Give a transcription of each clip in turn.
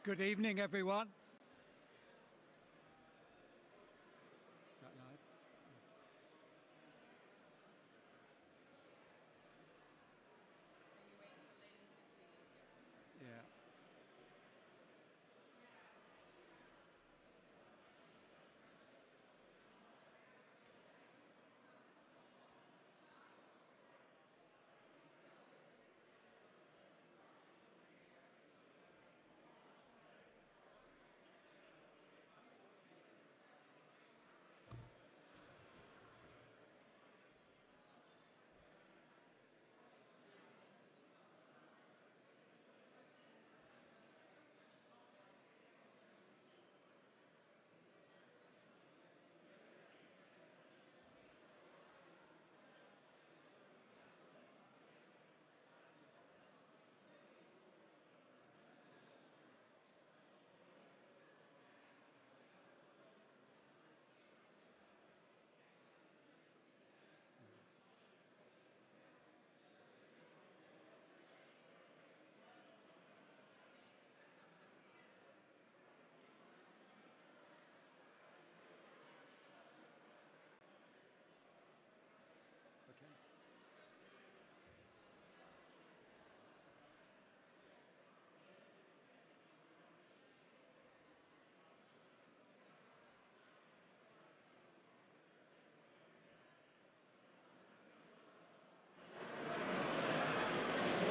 Good evening, everyone. Is that live? Yeah.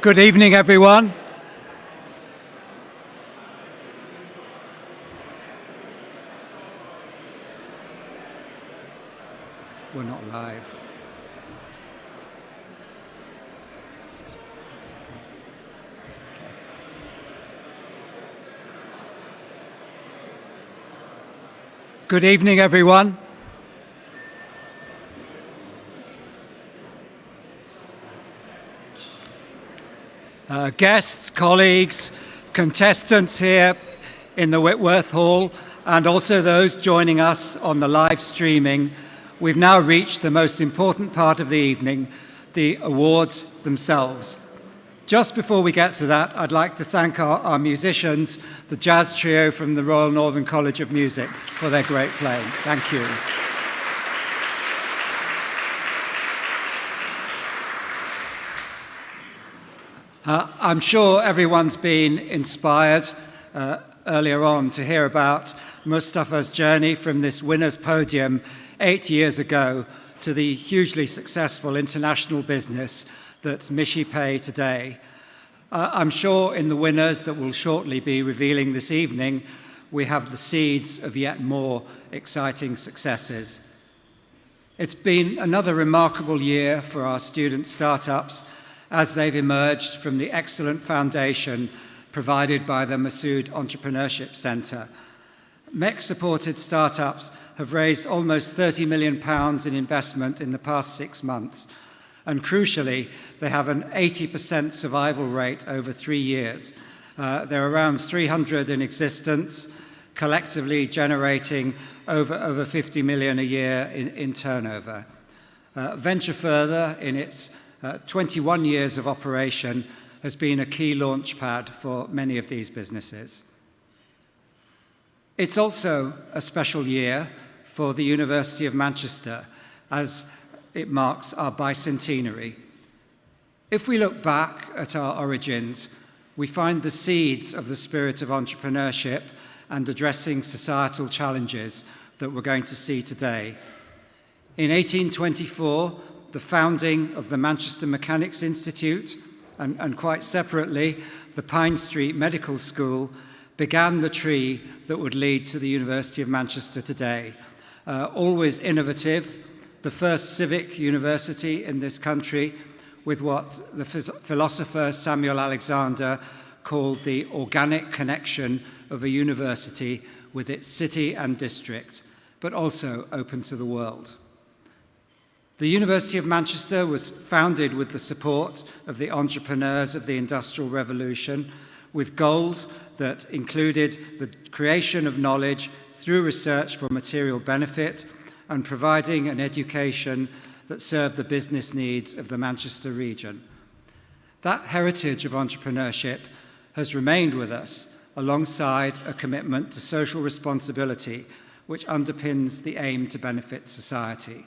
Good evening, everyone. We're not live. Good evening, everyone. Guests, colleagues, contestants here in the Whitworth Hall, and also those joining us on the live streaming, we've now reached the most important part of the evening, the awards themselves. Just before we get to that, I'd like to thank our musicians, the jazz trio from the Royal Northern College of Music, for their great playing. Thank you. I'm sure everyone's been inspired earlier on to hear about Mustafa's journey from this winner's podium 8 years ago to the hugely successful international business that's MishiPay today. I'm sure in the winners that will shortly be revealing this evening, we have the seeds of yet more exciting successes. It's been another remarkable year for our student startups as they've emerged from the excellent foundation provided by the Masood Entrepreneurship Centre. MEC-supported startups have raised almost £30 million in investment in the past 6 months, and crucially, they have an 80% survival rate over 3 years. There are around 300 in existence, collectively generating over 50 million a year in turnover. Venture Further, in its 21 years of operation, has been a key launchpad for many of these businesses. It's also a special year for the University of Manchester, as it marks our bicentenary. If we look back at our origins, we find the seeds of the spirit of entrepreneurship and addressing societal challenges that we're going to see today. In 1824, the founding of the Manchester Mechanics Institute, and quite separately, the Pine Street Medical School, began the tree that would lead to the University of Manchester today. Always innovative, the first civic university in this country, with what the philosopher Samuel Alexander called the organic connection of a university with its city and district, but also open to the world. The University of Manchester was founded with the support of the entrepreneurs of the Industrial Revolution, with goals that included the creation of knowledge through research for material benefit and providing an education that served the business needs of the Manchester region. That heritage of entrepreneurship has remained with us, alongside a commitment to social responsibility which underpins the aim to benefit society.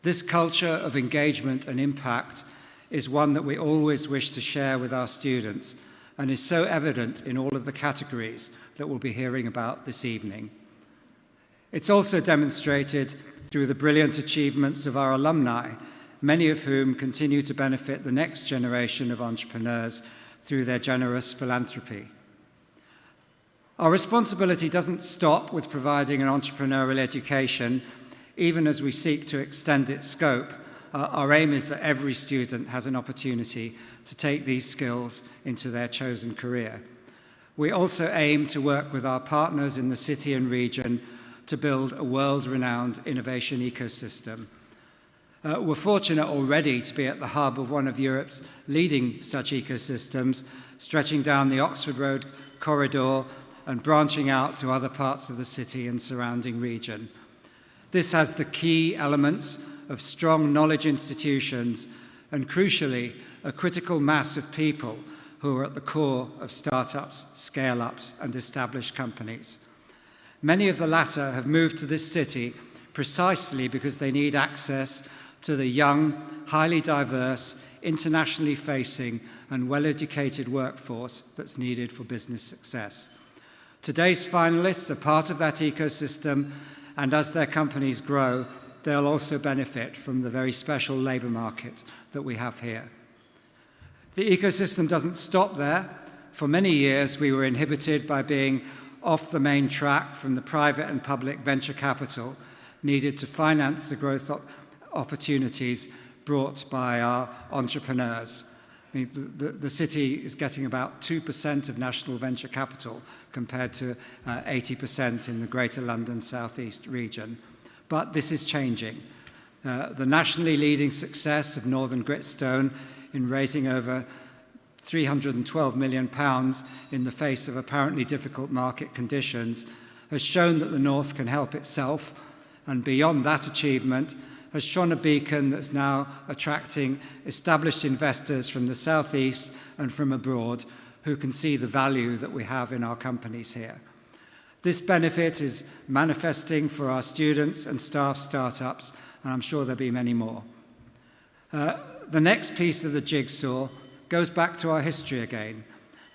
This culture of engagement and impact is one that we always wish to share with our students and is so evident in all of the categories that we'll be hearing about this evening. It's also demonstrated through the brilliant achievements of our alumni, many of whom continue to benefit the next generation of entrepreneurs through their generous philanthropy. Our responsibility doesn't stop with providing an entrepreneurial education, even as we seek to extend its scope. Our aim is that every student has an opportunity to take these skills into their chosen career. We also aim to work with our partners in the city and region to build a world-renowned innovation ecosystem. We're fortunate already to be at the hub of one of Europe's leading such ecosystems, stretching down the Oxford Road corridor and branching out to other parts of the city and surrounding region. This has the key elements of strong knowledge institutions and, crucially, a critical mass of people who are at the core of startups, scale-ups, and established companies. Many of the latter have moved to this city precisely because they need access to the young, highly diverse, internationally facing, and well-educated workforce that's needed for business success. Today's finalists are part of that ecosystem, and as their companies grow, they'll also benefit from the very special labour market that we have here. The ecosystem doesn't stop there. For many years, we were inhibited by being off the main track from the private and public venture capital needed to finance the growth opportunities brought by our entrepreneurs. I mean, the city is getting about 2% of national venture capital compared to 80% in the Greater London South East region. But this is changing. The nationally leading success of Northern Gritstone in raising over £312 million in the face of apparently difficult market conditions has shown that the North can help itself, and beyond that achievement has shone a beacon that's now attracting established investors from the South East and from abroad who can see the value that we have in our companies here. This benefit is manifesting for our students and staff startups, and I'm sure there'll be many more. The next piece of the jigsaw goes back to our history again.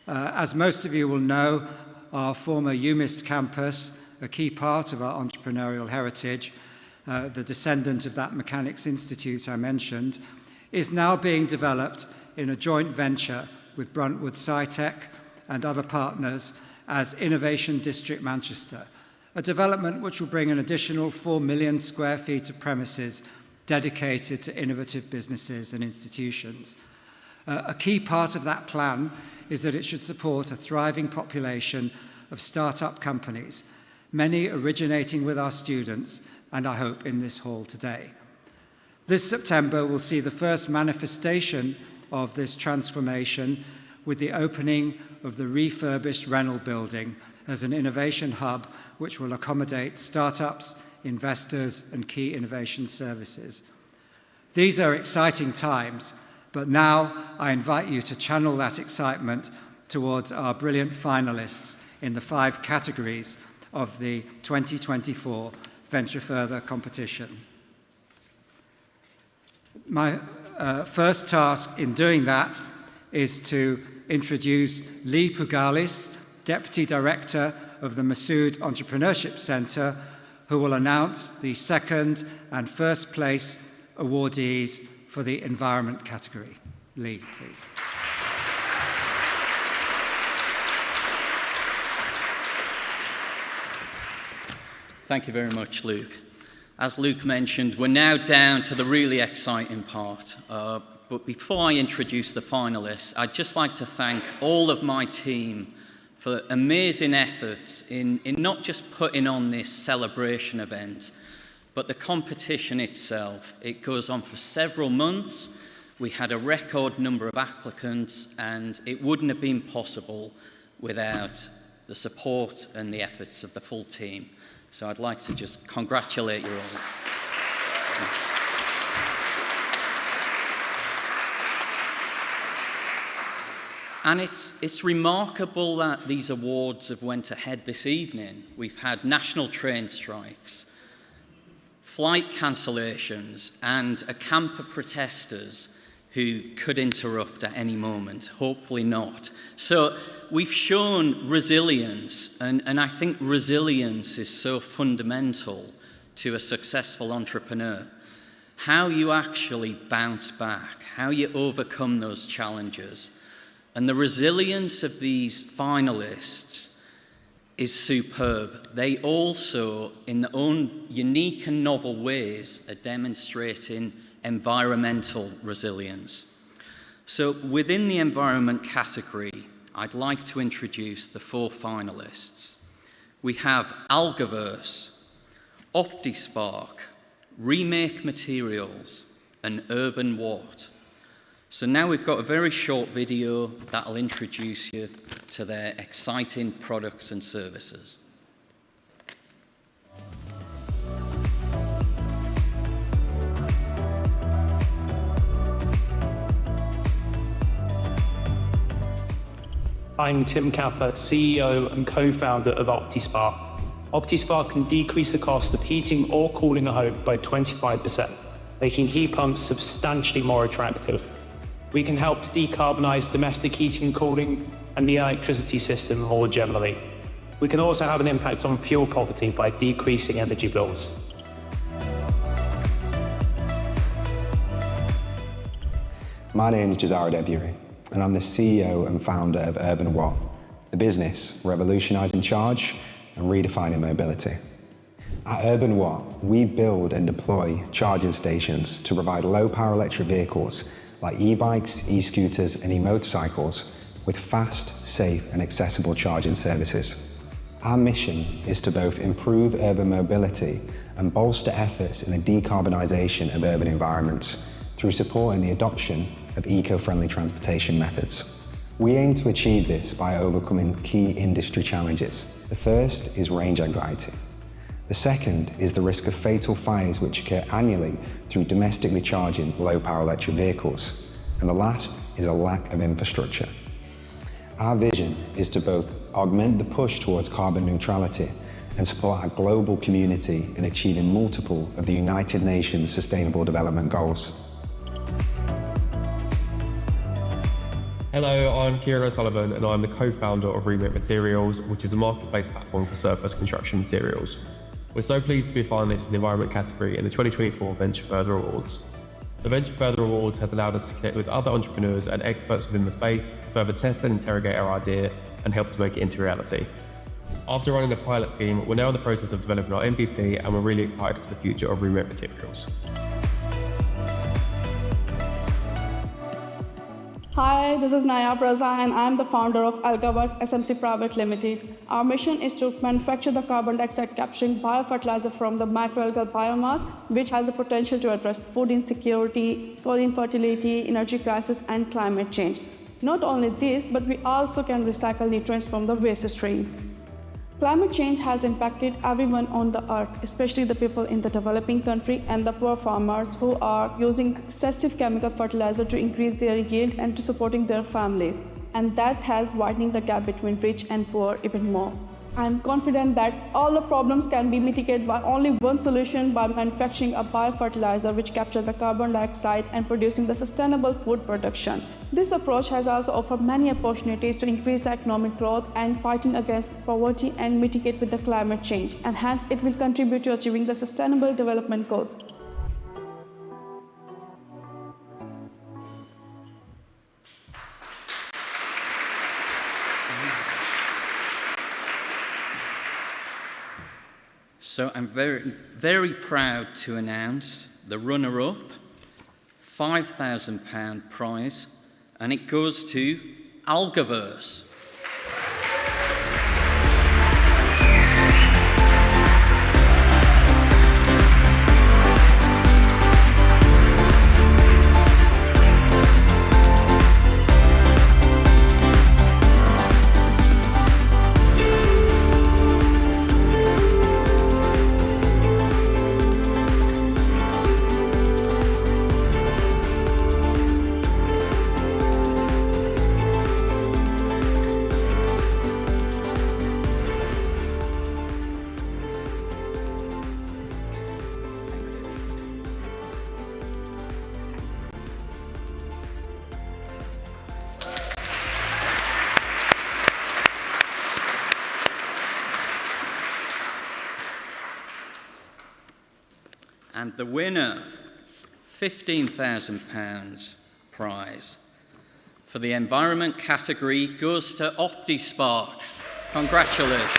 As most of you will know, our former UMIST campus, a key part of our entrepreneurial heritage, the descendant of that Mechanics Institute I mentioned, is now being developed in a joint venture with Bruntwood SciTech and other partners as Innovation District Manchester, a development which will bring an additional 4 million square feet of premises dedicated to innovative businesses and institutions. A key part of that plan is that it should support a thriving population of startup companies, many originating with our students, and I hope in this hall today. This September will see the first manifestation of this transformation with the opening of the refurbished Reynolds building as an innovation hub which will accommodate startups, investors, and key innovation services. These are exciting times, but now I invite you to channel that excitement towards our brilliant finalists in the 5 categories of the 2024 Venture Further competition. My first task in doing that is to introduce Lee Pougalis, Deputy Director of the Massoud Entrepreneurship Centre, who will announce the second and first place awardees for the environment category. Lee, please. Thank you very much, Luke. As Luke mentioned, we're now down to the really exciting part. But before I introduce the finalists, I'd just like to thank all of my team for amazing efforts in not just putting on this celebration event, but the competition itself. It goes on for several months. We had a record number of applicants, and it wouldn't have been possible without the support and the efforts of the full team. So I'd like to just congratulate you all. And it's remarkable that these awards have went ahead this evening. We've had national train strikes, flight cancellations, and a camp of protesters who could interrupt at any moment, hopefully not. So we've shown resilience, and I think resilience is so fundamental to a successful entrepreneur. How you actually bounce back, how you overcome those challenges. And the resilience of these finalists is superb. They also, in their own unique and novel ways, are demonstrating environmental resilience. So within the environment category, I'd like to introduce the 4 finalists. We have Algaverse, OptiSpark, Remake Materials, and Urban Watt. So now we've got a very short video that'll introduce you to their exciting products and services. I'm Tim Capper, CEO and co-founder of OptiSpark. OptiSpark can decrease the cost of heating or cooling a home by 25%, making heat pumps substantially more attractive. We can help to decarbonize domestic heating and cooling and the electricity system more generally. We can also have an impact on fuel poverty by decreasing energy bills. My name is Jazara Deburi, and I'm the CEO and founder of Urban Watt, the business revolutionizing charge and redefining mobility. At Urban Watt, we build and deploy charging stations to provide low-power electric vehicles like e-bikes, e-scooters, and e-motorcycles with fast, safe, and accessible charging services. Our mission is to both improve urban mobility and bolster efforts in the decarbonisation of urban environments through supporting the adoption of eco-friendly transportation methods. We aim to achieve this by overcoming key industry challenges. The first is range anxiety. The second is the risk of fatal fires which occur annually through domestically charging low-power electric vehicles. And the last is a lack of infrastructure. Our vision is to both augment the push towards carbon neutrality and support our global community in achieving multiple of the United Nations Sustainable Development Goals. Hello, I'm Kieran O'Sullivan and I'm the co-founder of Remake Materials, which is a marketplace platform for surface construction materials. We're so pleased to be a finalist for the environment category in the 2024 Venture Further Awards. The Venture Further Awards has allowed us to connect with other entrepreneurs and experts within the space to further test and interrogate our idea and help to make it into reality. After running the pilot scheme, we're now in the process of developing our MVP and we're really excited for the future of Remake Materials. Hi, this is Naya Praza and I'm the founder of Algaverse SMC Private Limited. Our mission is to manufacture the carbon dioxide capturing biofertilizer from the microalgal biomass, which has the potential to address food insecurity, soil infertility, energy crisis, and climate change. Not only this, but we also can recycle nutrients from the waste stream. Climate change has impacted everyone on the earth, especially the people in the developing country and the poor farmers who are using excessive chemical fertilizer to increase their yield and to supporting their families. And that has widened the gap between rich and poor even more. I'm confident that all the problems can be mitigated by only one solution, by manufacturing a biofertilizer which captures the carbon dioxide and producing the sustainable food production. This approach has also offered many opportunities to increase the economic growth and fighting against poverty and mitigate with the climate change, and hence it will contribute to achieving the sustainable development goals. So I'm very proud to announce the runner-up, £5,000 prize, and it goes to Algaverse. And the winner, £15,000 prize for the environment category goes to OptiSpark. Congratulations.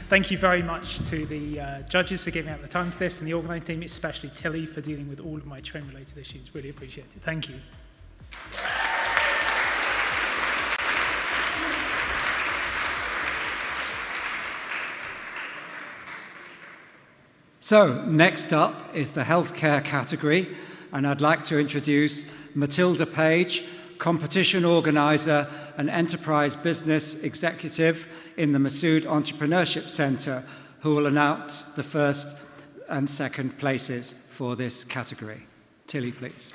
Thank you very much to the judges for giving out the time to this, and the organising team, especially Tilly, for dealing with all of my train-related issues. Really appreciate it. Thank you. So, next up is the healthcare category, and I'd like to introduce Matilda Page, competition organiser and enterprise business executive in the Masood Entrepreneurship Centre, who will announce the first and second places for this category. Tilly, please.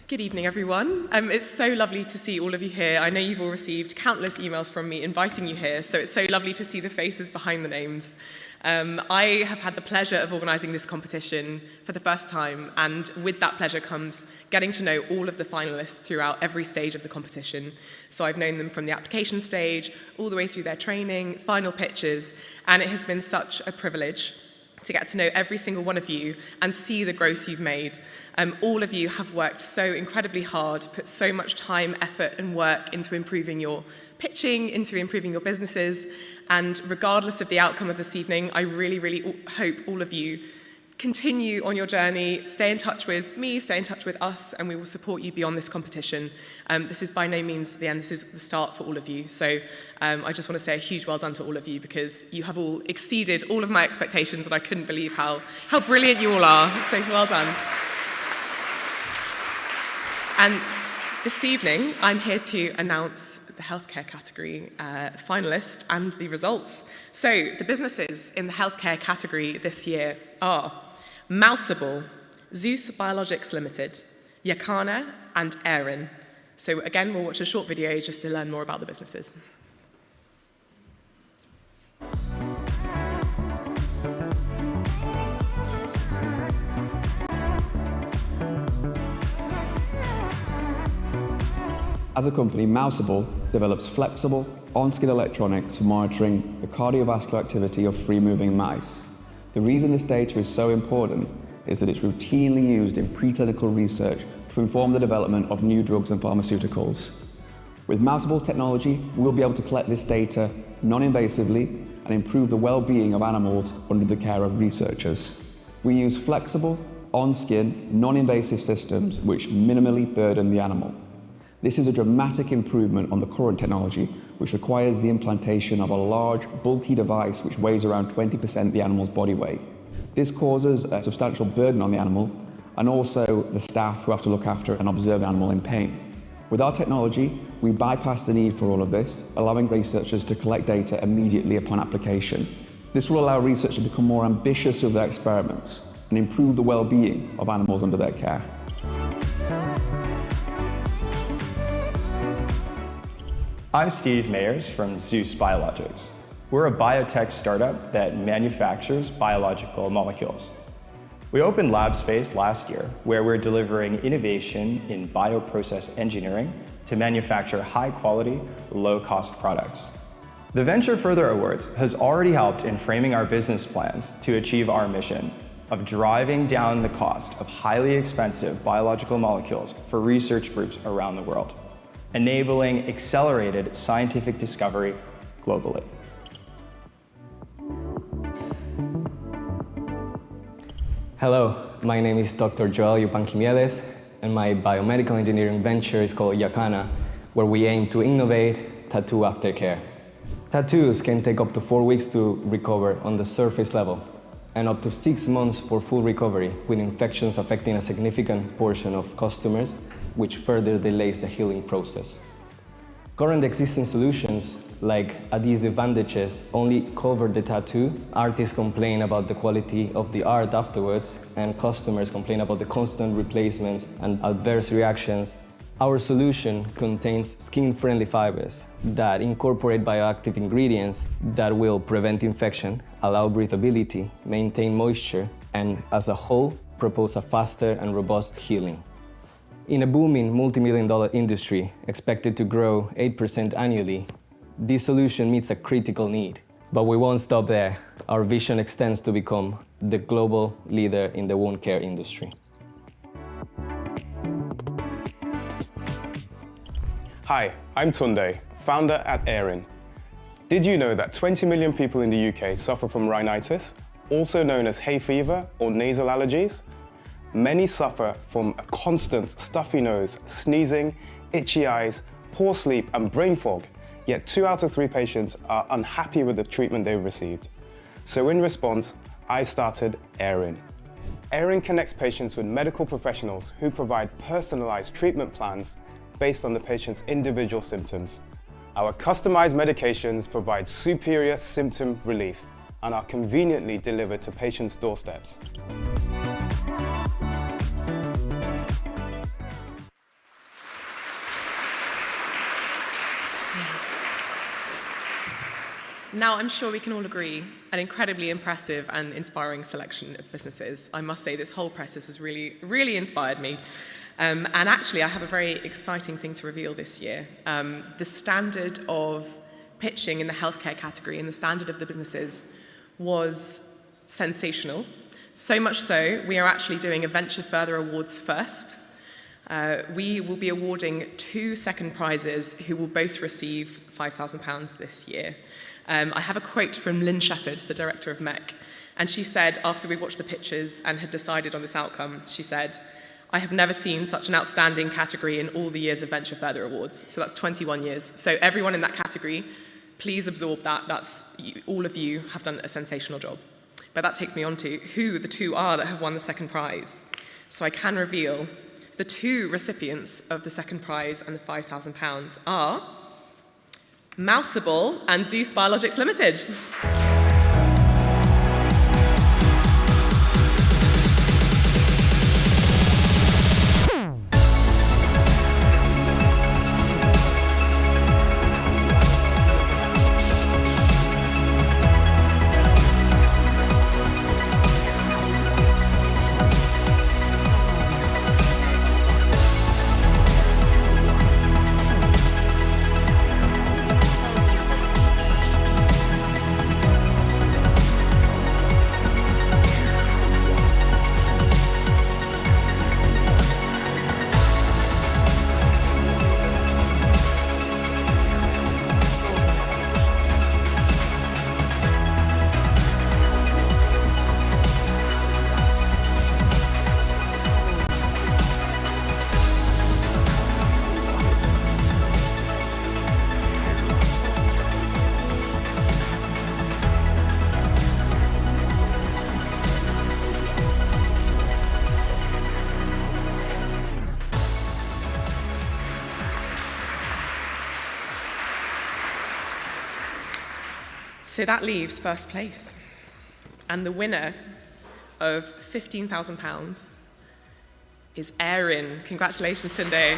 Good evening, everyone. It's so lovely to see all of you here. I know you've all received countless emails from me inviting you here, so it's so lovely to see the faces behind the names. I have had the pleasure of organising this competition for the first time, and with that pleasure comes getting to know all of the finalists throughout every stage of the competition. So I've known them from the application stage, all the way through their training, final pitches, and it has been such a privilege to get to know every single one of you and see the growth you've made. All of you have worked so incredibly hard, put so much time, effort, and work into improving your pitching, into improving your businesses, and regardless of the outcome of this evening, I really, really hope all of you continue on your journey, stay in touch with me, stay in touch with us, and we will support you beyond this competition. This is by no means the end, this is the start for all of you. So I just want to say a huge well done to all of you, because you have all exceeded all of my expectations, and I couldn't believe how brilliant you all are. So well done. And this evening, I'm here to announce the healthcare category finalist and the results. So the businesses in the healthcare category this year are Mouseable, Zeus Biologics Limited, Yakana, and Erin. So again, we'll watch a short video just to learn more about the businesses. As a company, Mouseable develops flexible, on-skin electronics for monitoring the cardiovascular activity of free-moving mice. The reason this data is so important is that it's routinely used in preclinical research to inform the development of new drugs and pharmaceuticals. With Mouseable's technology, we'll be able to collect this data non-invasively and improve the well-being of animals under the care of researchers. We use flexible, on-skin, non-invasive systems which minimally burden the animal. This is a dramatic improvement on the current technology, which requires the implantation of a large, bulky device which weighs around 20% the animal's body weight. This causes a substantial burden on the animal and also the staff who have to look after and observe the animal in pain. With our technology, we bypass the need for all of this, allowing researchers to collect data immediately upon application. This will allow researchers to become more ambitious with their experiments and improve the well-being of animals under their care. I'm Steve Mayers from Zeus Biologics. We're a biotech startup that manufactures biological molecules. We opened lab space last year where we're delivering innovation in bioprocess engineering to manufacture high-quality, low-cost products. The Venture Further Awards has already helped in framing our business plans to achieve our mission of driving down the cost of highly expensive biological molecules for research groups around the world, enabling accelerated scientific discovery globally. Hello, my name is Dr. Joel Yupanquimiedes, and my biomedical engineering venture is called Yakana, where we aim to innovate tattoo aftercare. Tattoos can take up to 4 weeks to recover on the surface level, and up to 6 months for full recovery, with infections affecting a significant portion of customers which further delays the healing process. Current existing solutions, like adhesive bandages, only cover the tattoo. Artists complain about the quality of the art afterwards, and customers complain about the constant replacements and adverse reactions. Our solution contains skin-friendly fibers that incorporate bioactive ingredients that will prevent infection, allow breathability, maintain moisture, and as a whole, propose a faster and robust healing. In a booming multi-million-dollar industry expected to grow 8% annually, this solution meets a critical need. But we won't stop there. Our vision extends to become the global leader in the wound care industry. Hi, I'm Tunde, founder at Erin. Did you know that 20 million people in the UK suffer from rhinitis, also known as hay fever or nasal allergies? Many suffer from a constant stuffy nose, sneezing, itchy eyes, poor sleep and brain fog, yet 2 out of 3 patients are unhappy with the treatment they've received. So in response, I started Erin. Erin connects patients with medical professionals who provide personalized treatment plans based on the patient's individual symptoms. Our customized medications provide superior symptom relief and are conveniently delivered to patients' doorsteps. Now, I'm sure we can all agree, an incredibly impressive and inspiring selection of businesses. I must say, this whole process has really inspired me. And actually, I have a very exciting thing to reveal this year. The standard of pitching in the healthcare category and the standard of the businesses was sensational. So much so, we are actually doing a Venture Further Awards first. We will be awarding 2 second prizes who will both receive £5,000 this year. I have a quote from Lynn Shepherd, the director of MEC, and she said, after we watched the pictures and had decided on this outcome, she said, "I have never seen such an outstanding category in all the years of Venture Further Awards." So that's 21 years. So everyone in that category, please absorb that. All of you have done a sensational job. But that takes me on to who the 2 are that have won the second prize. So I can reveal the 2 recipients of the second prize and the £5,000 are Mouseable and Zeus Biologics Limited. So that leaves first place. And the winner of £15,000 is Erin. Congratulations, Tunde.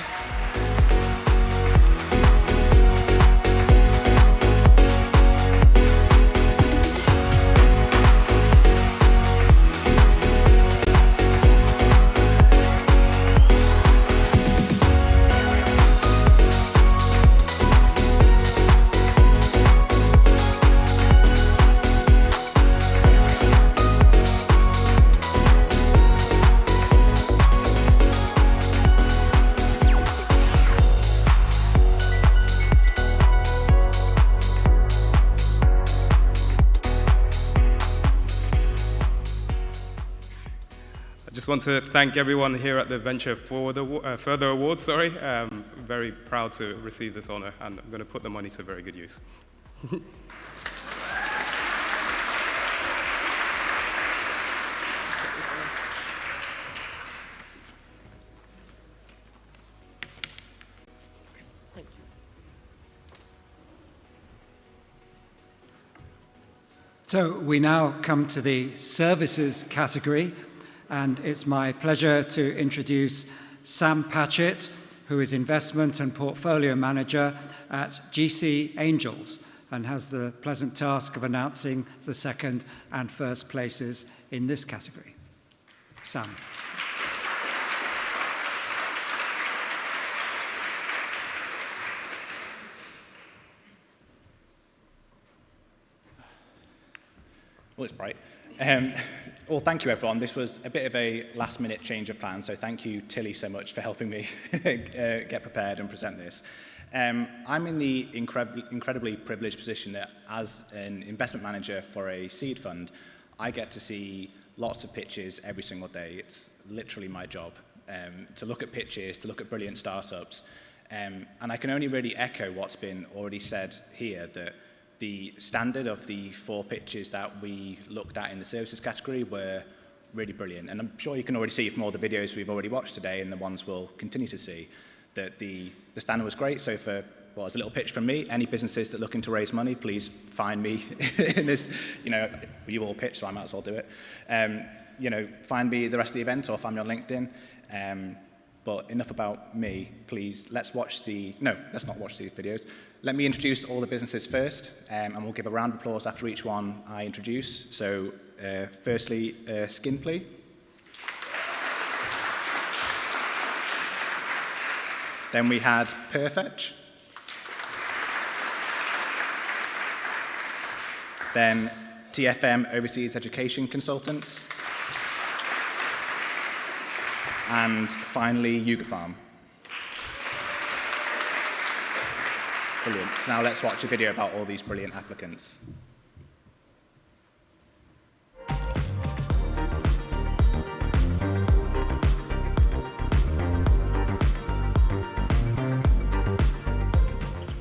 I just want to thank everyone here at the Venture Further Awards. Very proud to receive this honor, and I'm going to put the money to very good use. So we now come to the services category, and it's my pleasure to introduce Sam Patchett, who is Investment and Portfolio Manager at GC Angels and has the pleasant task of announcing the second and first places in this category. Sam. Well, it's bright. Well, thank you, everyone. This was a bit of a last-minute change of plans, so thank you, Tilly, so much for helping me get prepared and present this. I'm in the incredibly privileged position that as an investment manager for a seed fund, I get to see lots of pitches every single day. It's literally my job to look at pitches, to look at brilliant startups. And I can only really echo what's been already said here, that the standard of the 4 pitches that we looked at in the services category were really brilliant. And I'm sure you can already see from all the videos we've already watched today and the ones we'll continue to see that the standard was great. So for, well, as a little pitch from me, any businesses that are looking to raise money, please find me in this, you know, you all pitch, so I might as well do it. You know, find me the rest of the event or find me on LinkedIn. But enough about me, please. Let's not watch the videos. Let me introduce all the businesses first, and we'll give a round of applause after each one I introduce. So, firstly, Skinply. Then we had Perfetch. Then TFM Overseas Education Consultants. And finally, Yuga Farm. Brilliant. So now let's watch a video about all these brilliant applicants.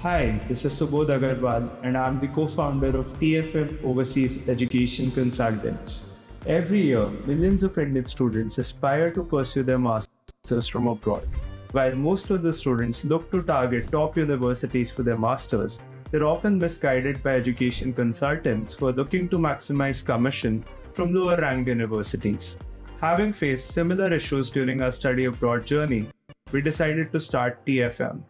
Hi, this is Subodh Agarwal, and I'm the co-founder of TFM Overseas Education Consultants. Every year, millions of Indian students aspire to pursue their masters from abroad. While most of the students look to target top universities for their masters, they're often misguided by education consultants who are looking to maximize commission from lower-ranked universities. Having faced similar issues during our study abroad journey, we decided to start TFM.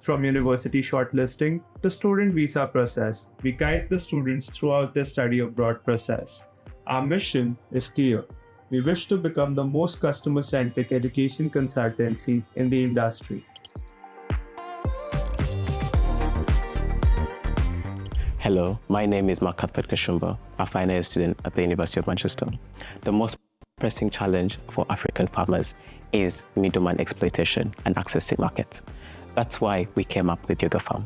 From university shortlisting to student visa process, we guide the students throughout their study abroad process. Our mission is clear. We wish to become the most customer-centric education consultancy in the industry. Hello, my name is Mark Cuthbert Kashumba, a final year student at the University of Manchester. The most pressing challenge for African farmers is middleman exploitation and accessing market. That's why we came up with Yuga Farm.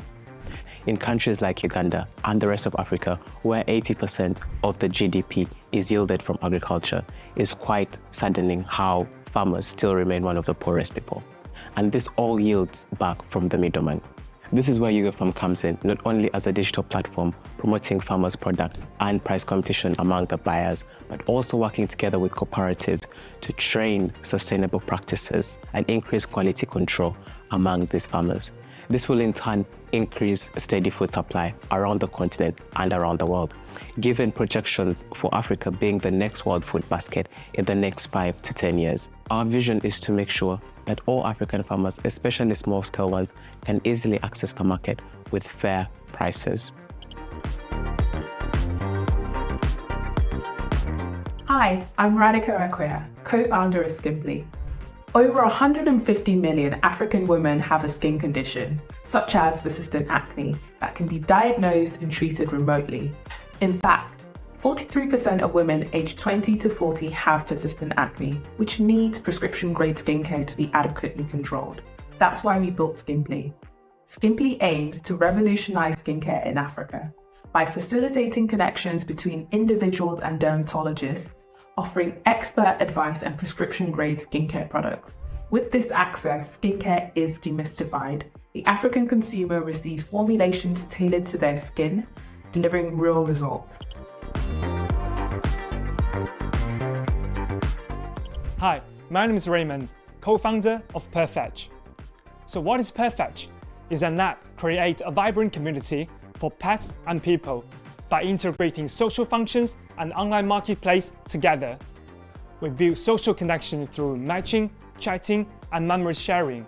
In countries like Uganda and the rest of Africa, where 80% of the GDP is yielded from agriculture, it's quite saddening how farmers still remain one of the poorest people. And this all yields back from the middleman. This is where Yuga Farm comes in, not only as a digital platform promoting farmers' products and price competition among the buyers, but also working together with cooperatives to train sustainable practices and increase quality control among these farmers. This will in turn increase steady food supply around the continent and around the world, given projections for Africa being the next world food basket in the next 5 to 10 years. Our vision is to make sure that all African farmers, especially small-scale ones, can easily access the market with fair prices. Hi, I'm Radhika Akoya, co-founder of Skinply. Over 150 million African women have a skin condition, such as persistent acne, that can be diagnosed and treated remotely. In fact, 43% of women aged 20 to 40 have persistent acne, which needs prescription-grade skincare to be adequately controlled. That's why we built Skinply. Skinply aims to revolutionize skincare in Africa by facilitating connections between individuals and dermatologists, offering expert advice and prescription-grade skincare products. With this access, skincare is demystified. The African consumer receives formulations tailored to their skin, delivering real results. Hi, my name is Raymond, co-founder of Perfetch. So what is Perfetch? It's an app that creates a vibrant community for pets and people by integrating social functions and online marketplace together. We build social connection through matching, chatting, and memory sharing.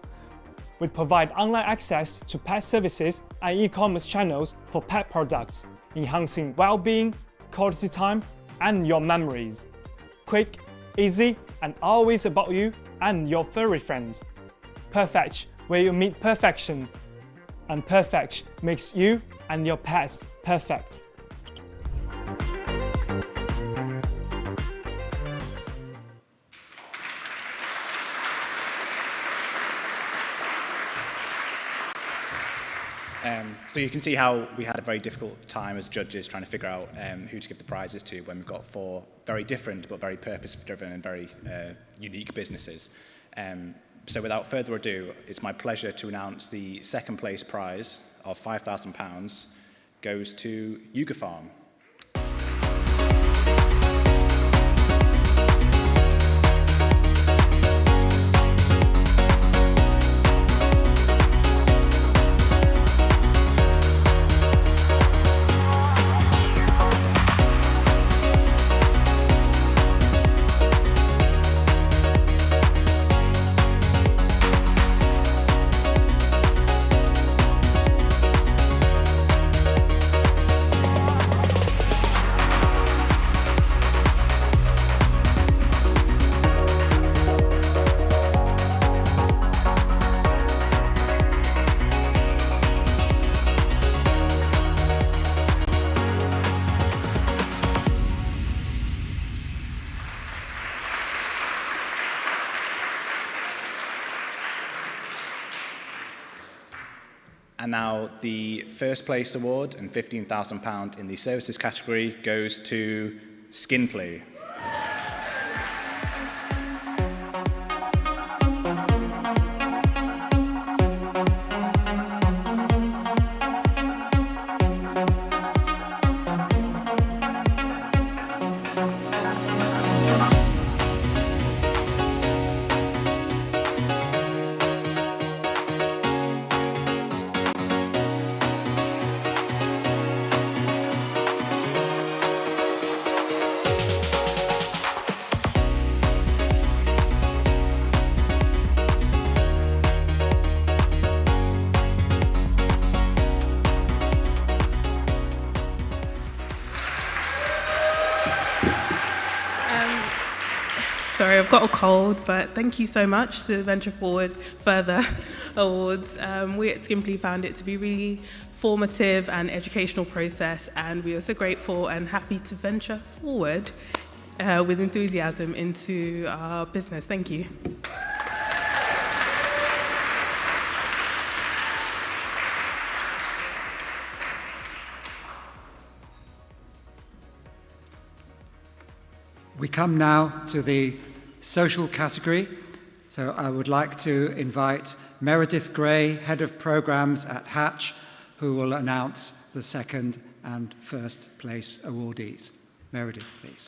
We provide online access to pet services and e-commerce channels for pet products, enhancing well-being, quality time, and your memories. Quick, easy, and always about you and your furry friends. Perfetch, where you meet perfection. And Perfetch makes you and your pets perfect. So you can see how we had a very difficult time as judges trying to figure out who to give the prizes to when we've got 4 very different but very purpose-driven and very unique businesses. So without further ado, it's my pleasure to announce the second place prize of £5,000 goes to Yuga Farm. And now the first place award and £15,000 in the services category goes to Skinplay. Sorry, I've got a cold, but thank you so much to Venture Forward Further Awards. We at Skimply found it to be really formative and educational process, and we are so grateful and happy to venture forward with enthusiasm into our business. Thank you. We come now to the social category. So I would like to invite Meredith Gray, Head of Programs at Hatch, who will announce the second and first place awardees. Meredith, please.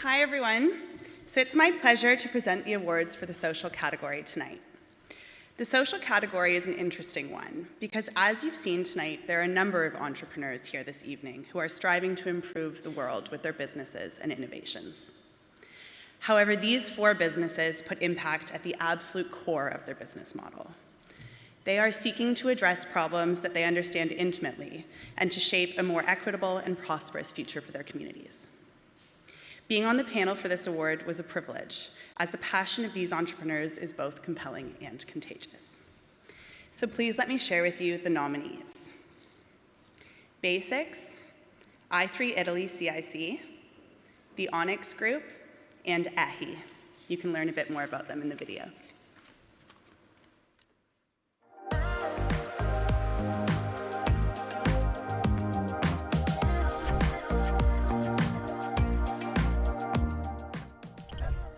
Hi, everyone. So it's my pleasure to present the awards for the social category tonight. The social category is an interesting one because, as you've seen tonight, there are a number of entrepreneurs here this evening who are striving to improve the world with their businesses and innovations. However, these 4 businesses put impact at the absolute core of their business model. They are seeking to address problems that they understand intimately and to shape a more equitable and prosperous future for their communities. Being on the panel for this award was a privilege, as the passion of these entrepreneurs is both compelling and contagious. So please let me share with you the nominees. Basics, I3 Italy CIC, the Onyx Group, and AHI. You can learn a bit more about them in the video.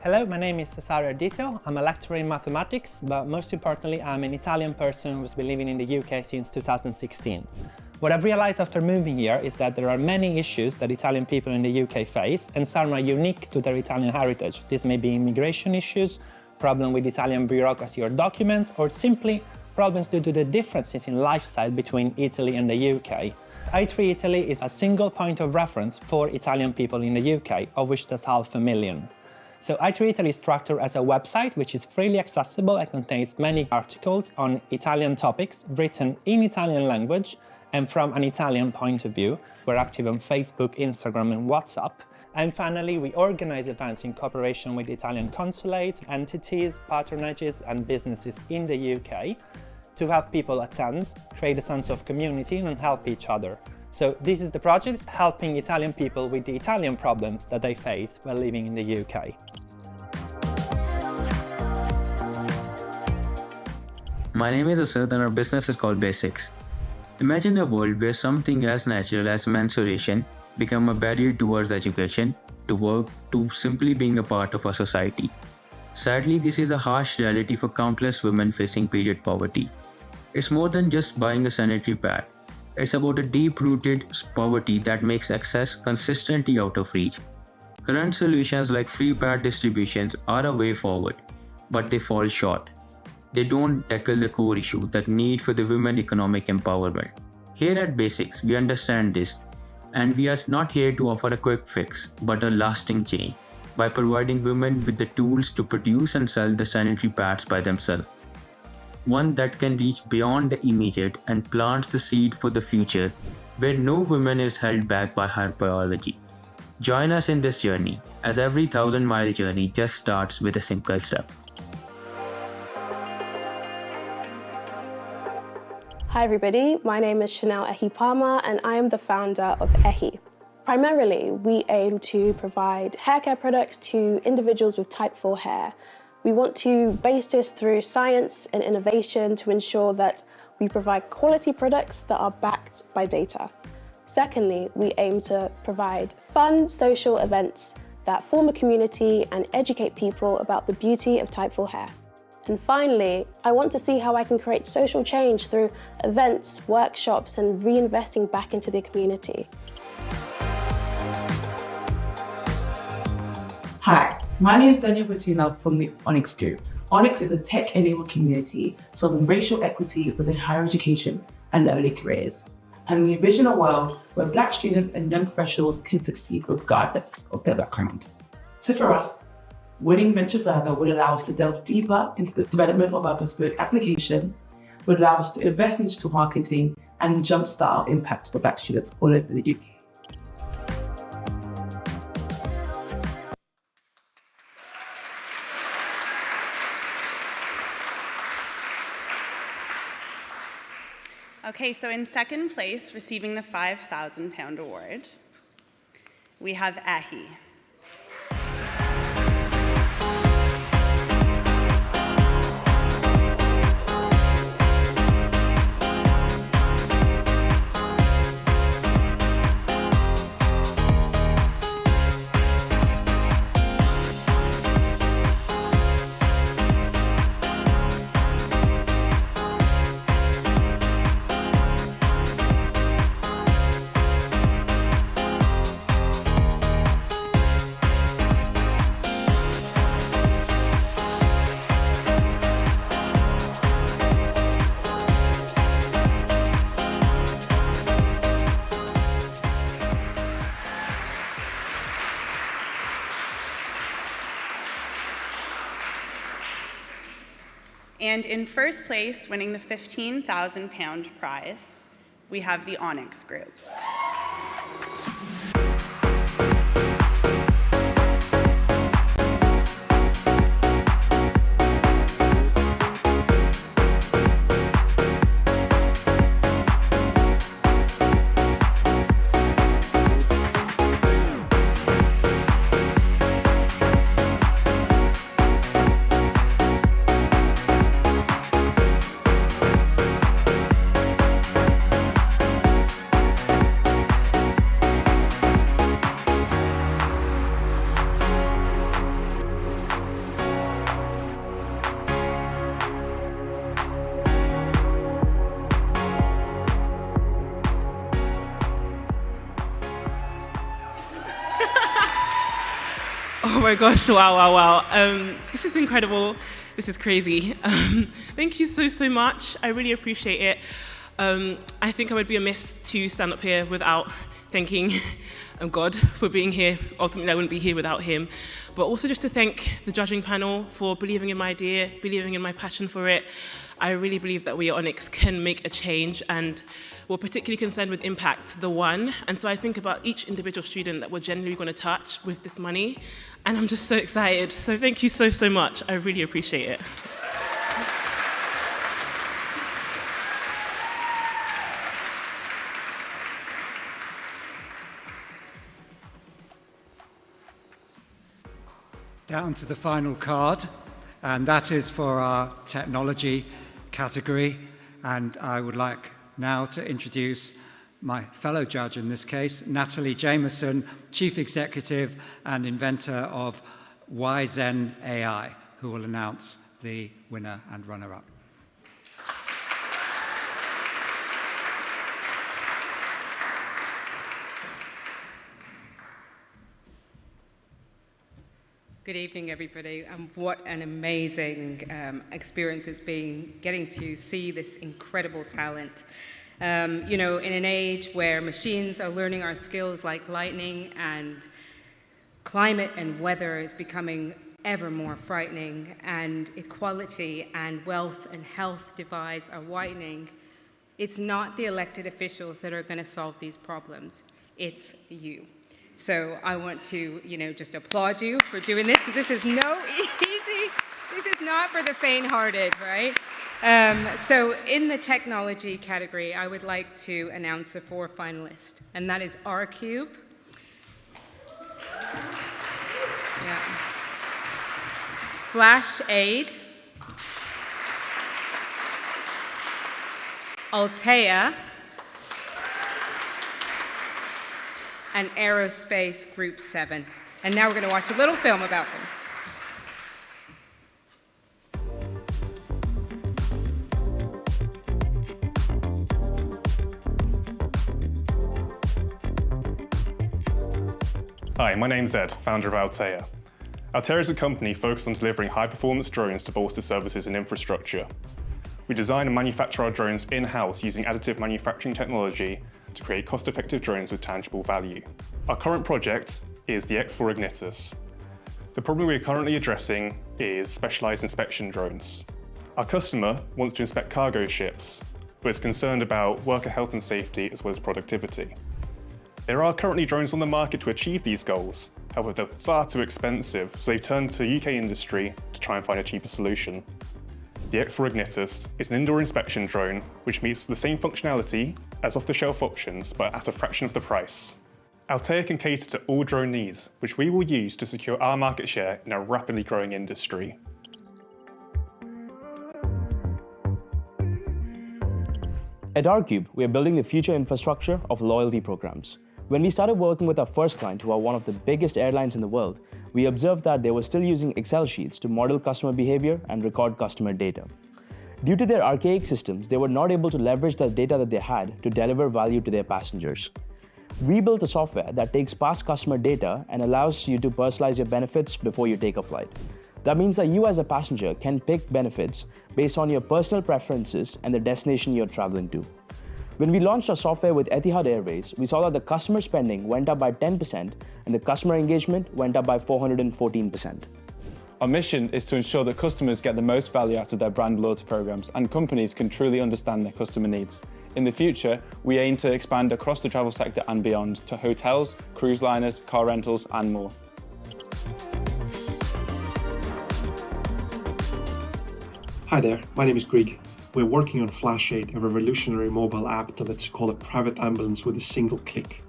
Hello, my name is Cesario Ardito. I'm a lecturer in mathematics, but most importantly, I'm an Italian person who's been living in the UK since 2016. What I've realized after moving here is that there are many issues that Italian people in the UK face, and some are unique to their Italian heritage. This may be immigration issues, problem with Italian bureaucracy or documents, or simply problems due to the differences in lifestyle between Italy and the UK. i3 Italy is a single point of reference for Italian people in the UK, of which there's 500,000. So i3 Italy is structured as a website which is freely accessible and contains many articles on Italian topics written in Italian language and from an Italian point of view. We're active on Facebook, Instagram and WhatsApp. And finally, we organize events in cooperation with Italian consulates, entities, patronages and businesses in the UK to have people attend, create a sense of community and help each other. So this is the project helping Italian people with the Italian problems that they face while living in the UK. My name is Asad and our business is called Basics. Imagine a world where something as natural as menstruation become a barrier towards education, to work, to simply being a part of our society. Sadly, this is a harsh reality for countless women facing period poverty. It's more than just buying a sanitary pad. It's about a deep-rooted poverty that makes access consistently out of reach. Current solutions like free pad distributions are a way forward, but they fall short. They don't tackle the core issue, the need for the women economic empowerment. Here at Basics, we understand this, and we are not here to offer a quick fix, but a lasting change, by providing women with the tools to produce and sell the sanitary pads by themselves. One that can reach beyond the immediate and plants the seed for the future, where no woman is held back by her biology. Join us in this journey, as every 1,000-mile journey just starts with a simple step. Hi everybody, my name is Chanel Ehi Palmer and I am the founder of Ehi. Primarily, we aim to provide hair care products to individuals with type 4 hair. We want to base this through science and innovation to ensure that we provide quality products that are backed by data. Secondly, we aim to provide fun social events that form a community and educate people about the beauty of type 4 hair. And finally, I want to see how I can create social change through events, workshops, and reinvesting back into the community. Hi, my name is Daniel Bertuna from the Onyx Group. Onyx is a tech-enabled community solving racial equity within higher education and early careers. And we envision a world where Black students and young professionals can succeed regardless of their background. So for us, winning Venture Further would allow us to delve deeper into the development of our bespoke application, would allow us to invest in digital marketing and jumpstart our impact for Black students all over the UK. Okay, so in second place, receiving the £5,000 award, we have Ehi. And in first place, winning the £15,000 prize, we have the Onyx Group. Oh my gosh, wow. This is incredible. This is crazy. Thank you so much. I really appreciate it. I think I would be amiss to stand up here without thanking God for being here. Ultimately, I wouldn't be here without him. But also just to thank the judging panel for believing in my idea, believing in my passion for it. I really believe that we at Onyx can make a change, and we're particularly concerned with impact, the one. And so I think about each individual student that we're generally going to touch with this money, and I'm just so excited. So thank you so much. I really appreciate it. Down to the final card, and that is for our technology category. And I would like now to introduce my fellow judge in this case, Natalie Jameson, Chief Executive and inventor of Wyzen AI, who will announce the winner and runner-up. Good evening, everybody, and what an amazing experience it's been getting to see this incredible talent. You know, in an age where machines are learning our skills like lightning, and climate and weather is becoming ever more frightening, and equality and wealth and health divides are widening, it's not the elected officials that are going to solve these problems. It's you. So I want to, just applaud you for doing this, because this is no easy. This is not for the faint-hearted, right? So in the technology category, I would like to announce the 4 finalists, and that is R-Cube, FlashAid, Altea, and Aerospace Group 7. And now we're going to watch a little film about them. Hi, my name's Ed, founder of Altea. Altea is a company focused on delivering high-performance drones to bolster services and infrastructure. We design and manufacture our drones in-house using additive manufacturing technology to create cost-effective drones with tangible value. Our current project is the X4 Ignitus. The problem we are currently addressing is specialized inspection drones. Our customer wants to inspect cargo ships, but is concerned about worker health and safety as well as productivity. There are currently drones on the market to achieve these goals, however they're far too expensive, so they've turned to UK industry to try and find a cheaper solution. The X4 Ignitus is an indoor inspection drone which meets the same functionality as off-the-shelf options, but at a fraction of the price. Altea can cater to all drone needs, which we will use to secure our market share in a rapidly growing industry. At R-Cube, we are building the future infrastructure of loyalty programs. When we started working with our first client, who are one of the biggest airlines in the world, we observed that they were still using Excel sheets to model customer behavior and record customer data. Due to their archaic systems, they were not able to leverage the data that they had to deliver value to their passengers. We built a software that takes past customer data and allows you to personalize your benefits before you take a flight. That means that you as a passenger can pick benefits based on your personal preferences and the destination you're traveling to. When we launched our software with Etihad Airways, we saw that the customer spending went up by 10% and the customer engagement went up by 414%. Our mission is to ensure that customers get the most value out of their brand loyalty programs and companies can truly understand their customer needs. In the future, we aim to expand across the travel sector and beyond to hotels, cruise liners, car rentals, and more. Hi there, my name is Greg. We're working on FlashAid, a revolutionary mobile app that lets you call a private ambulance with a single click.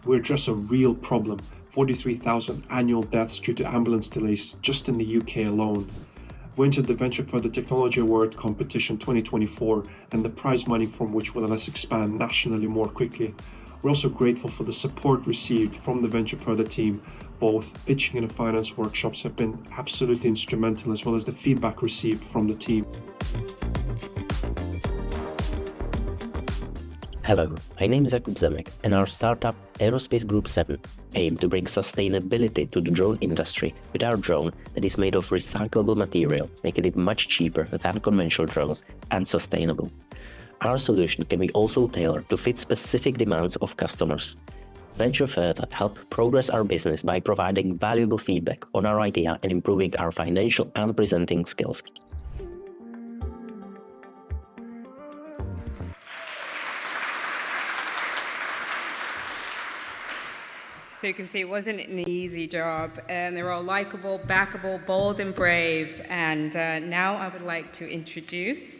We address a real problem, 43,000 annual deaths due to ambulance delays just in the UK alone. We entered the Venture Further Technology Award competition 2024, and the prize money from which will let us expand nationally more quickly. We're also grateful for the support received from the Venture Further team. Both pitching and finance workshops have been absolutely instrumental, as well as the feedback received from the team. Hello, my name is Jakub Zemek, and our startup Aerospace Group 7 aim to bring sustainability to the drone industry with our drone that is made of recyclable material, making it much cheaper than conventional drones and sustainable. Our solution can be also tailored to fit specific demands of customers. Venture Further help progress our business by providing valuable feedback on our idea and improving our financial and presenting skills. So you can see it wasn't an easy job, and they're all likable, backable, bold, and brave. And now I would like to introduce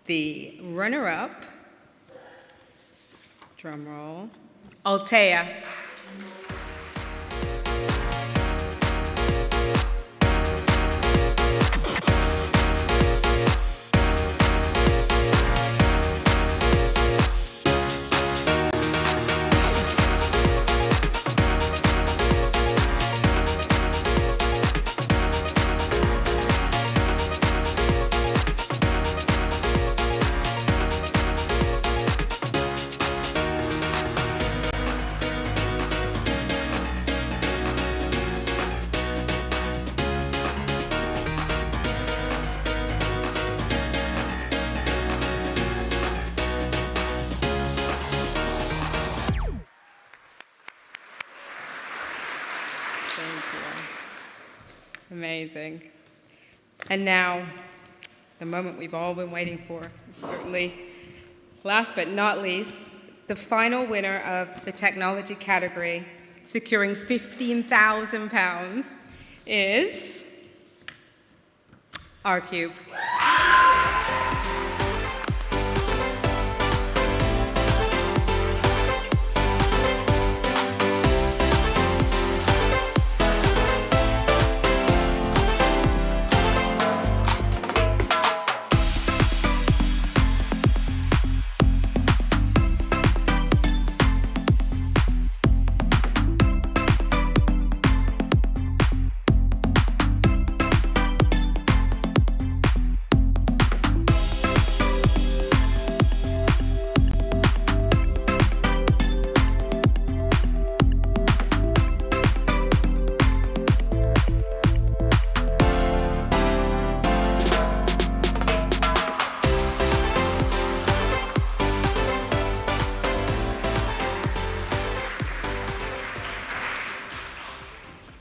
the runner-up, drum roll, Altea. Amazing. And now, the moment we've all been waiting for, certainly last but not least, the final winner of the technology category, securing £15,000, is R-Cube.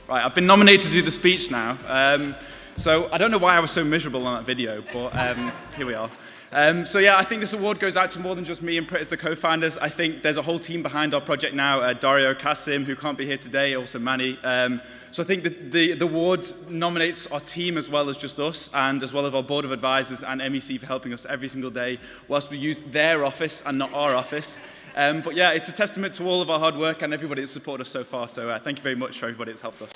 Right, I've been nominated to do the speech now. So I don't know why I was so miserable on that video, but here we are. So yeah, I think this award goes out to more than just me and Prit as the co-founders. I think there's a whole team behind our project now, Dario Kasim, who can't be here today, also Manny. So I think that the award nominates our team as well as just us, and as well as our board of advisors and MEC for helping us every single day, whilst we use their office and not our office. But yeah, it's a testament to all of our hard work and everybody that's supported us so far. So thank you very much for everybody that's helped us.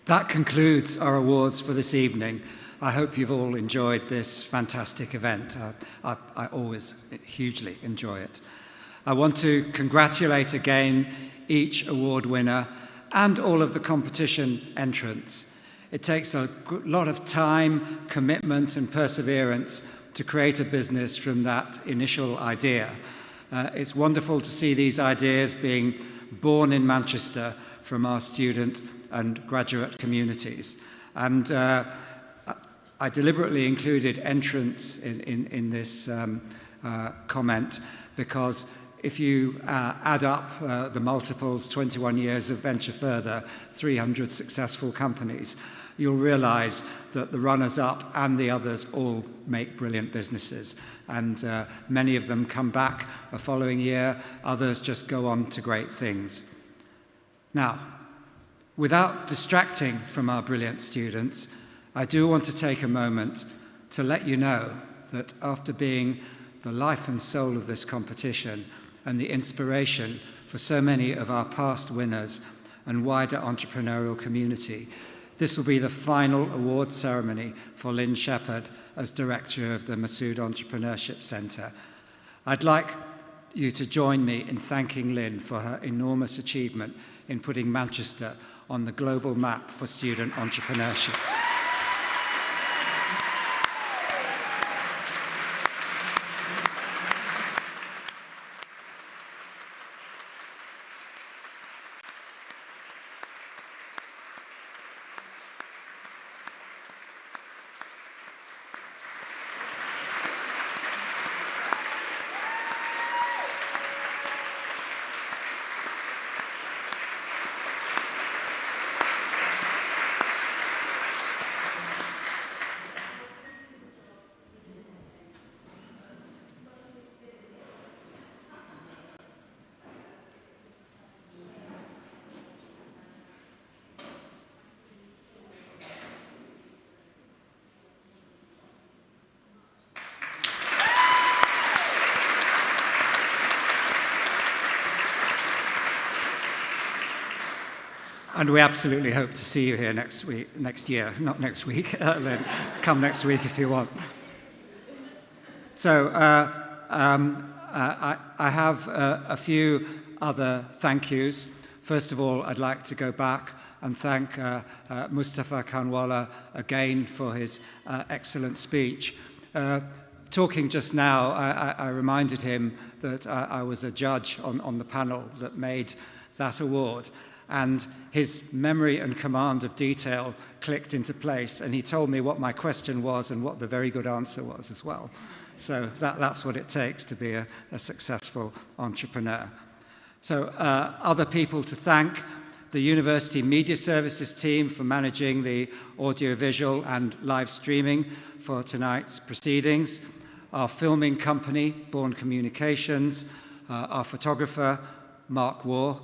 That concludes our awards for this evening. I hope you've all enjoyed this fantastic event. I always hugely enjoy it. I want to congratulate again each award winner and all of the competition entrants. It takes a lot of time, commitment, and perseverance to create a business from that initial idea. It's wonderful to see these ideas being born in Manchester from our student and graduate communities. And I deliberately included entrants in this comment because if you add up the multiples, 21 years of Venture Further, 300 successful companies, you'll realize that the runners-up and the others all make brilliant businesses. And many of them come back a following year, others just go on to great things. Now, without distracting from our brilliant students, I do want to take a moment to let you know that after being the life and soul of this competition and the inspiration for so many of our past winners and wider entrepreneurial community, this will be the final award ceremony for Lynn Shepherd as director of the Masood Entrepreneurship Centre. I'd like, you to join me in thanking Lynn for her enormous achievement in putting Manchester on the global map for student entrepreneurship. And we absolutely hope to see you here next year, not next week, then come next week if you want. So I have a few other thank yous. First of all, I'd like to go back and thank Mustafa Kanwala again for his excellent speech. Talking just now, I reminded him that I was a judge on the panel that made that award. And his memory and command of detail clicked into place, and he told me what my question was and what the very good answer was as well. So that's what it takes to be a successful entrepreneur. So other people to thank: the University Media Services team for managing the audiovisual and live streaming for tonight's proceedings, our filming company, Bourne Communications, our photographer, Mark Waugh,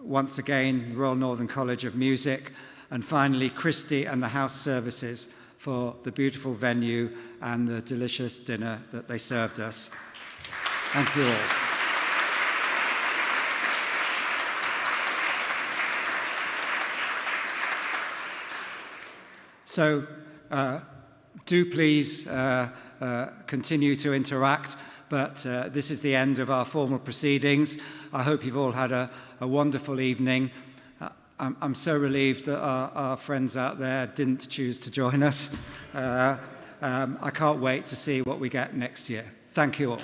once again, Royal Northern College of Music, and finally, Christie and the House Services for the beautiful venue and the delicious dinner that they served us. Thank you all. So, do please continue to interact, but this is the end of our formal proceedings. I hope you've all had a wonderful evening. I'm so relieved that our friends out there didn't choose to join us. I can't wait to see what we get next year. Thank you all.